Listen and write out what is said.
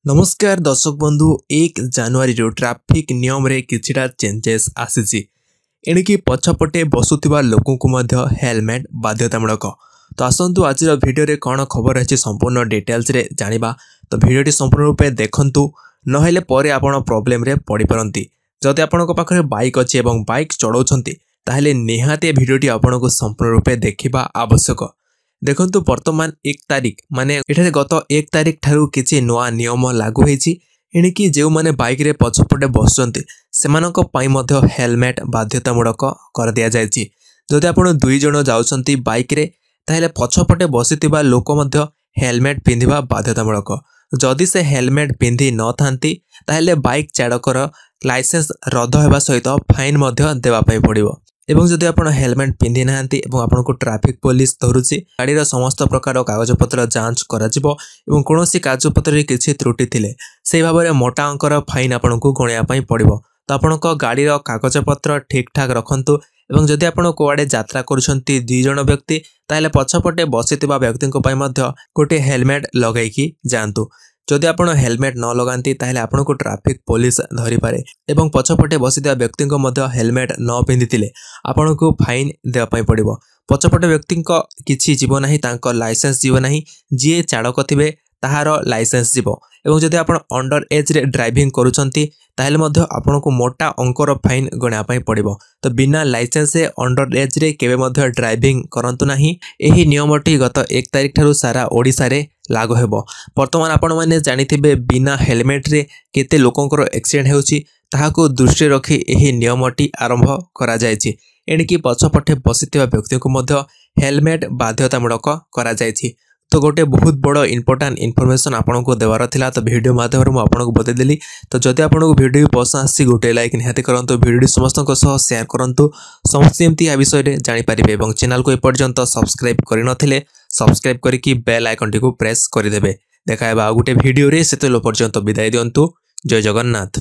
नमस्कार दर्शक बंधु 1 जनवरी रो ट्रैफिक नियम रे किछिटा चेंजेस आसीछि एणिकी पछपटे बसुथिबा लोकन को मध्य हेलमेट बाध्यतामूलक। तो आसंतु आज वीडियो रे कौन खबर अछि संपूर्ण डिटेल्स रे जानिबा। तो वीडियोटी संपूर्ण रूपे देखंतु नहेले परे आपण प्रॉब्लम रे पड़ी परंती। जदि आपनक पाखरे बाइक अछि एवं बाइक चढौछंती ताहेले निहाते वीडियोटी आपनको संपूर्ण रूपे देखिबा आवश्यक। देखंतु वर्तमान 1 तारिख माने एठारे गत 1 तारिख ठारू किछि नवा नियम लागू होईछि एणिकी जेउ माने बाइक रे पछपटे बसचंती सेमानक पई मध्य हेलमेट बाध्यतामूलक कर दिया जायछि। जदि आपण 2 जण जाउछंती बाइक रे ताहेले पछपटे बसितिबा लोक मध्य हेलमेट पिंधिबा बाध्यतामूलक। जदि से हेलमेट पिंधि न थांती ताहेले बाइक चालकर लाइसेंस रद्द हेबा सहित फाइन मध्य देबा पई पड़िबो। एवं जदि आपण हेलमेट पिंधि नाहंती एवं आपनको ट्रैफिक पुलिस धरुछि गाड़ी रो समस्त प्रकार कागजपत्र जांच करा जिवो एवं कोनोसी कागजपत्र रे किछि त्रुटि थिले सेही भाबरे मोटा अंकर फाइन आपनको गणिया पई पड़िबो। तो आपनको गाड़ी रो कागजपत्र ठीक ठाक रखंतु एवं जदि आपण कोआडे यात्रा करूछंती 2 जण व्यक्ति ताहेले पछपटे बसितिबा व्यक्तिको पई मध्य गोटे हेलमेट लगाइकी जानतु। जदि आपण हेलमेट न लगांती ताहेले आपनको ट्रैफिक पुलिस धरि पारे एवं पछपटे बसितिबा व्यक्तिको मध्य हेलमेट न पिंधितिले आपनको फाइन देबा पई पड़िबो। पछपटे व्यक्तिको किछि जीव नाही तांको लाइसेंस जीव नाही जे चालक थिबे ताहार लाइसेंस जीवो। एवं जदि आपण अंडर एज रे ड्राइविंग करूछंती ताहेले मध्य आपनको मोटा अंकर फाइन गणा पई पड़िबो। तो बिना लाइसेंस से अंडर एज रे केबे मध्य ड्राइविंग करंतु नाही। एही नियमटी गत 1 तारिख ठारू सारा ओडिसा रे लागू हेबो। वर्तमान आपण माने जानिथिबे बिना हेलमेट रे केते लोकंकर एक्सीडेंट हेउची ताहाको दृष्टि रखी एही नियमटी आरंभ करा जायछि एणिकी पछपटे बसितिबा व्यक्ति को मध्य हेलमेट बाध्यतामूलक करा जायछि। तो गोटे बहुत बड़ इंपोर्टेंट इनफॉरमेशन आपनको देवार थिला। तो वीडियो माध्यम मु आपनको बतै देली। तो जदि आपनको वीडियो पसंद आसी गोटे लाइक निहाती करंतु वीडियो समस्त को सह शेयर करंतु समस्त एमती आ विषय रे जानि परिबे एवं चैनल को एपर्यंत सब्सक्राइब करि नथिले सब्सक्राइब करिकि बेल आइकन टी को प्रेस करि देबे। देखायबा गोटे वीडियो रे सेते लो पर्यंत विदाय दियंतु। जय जगन्नाथ।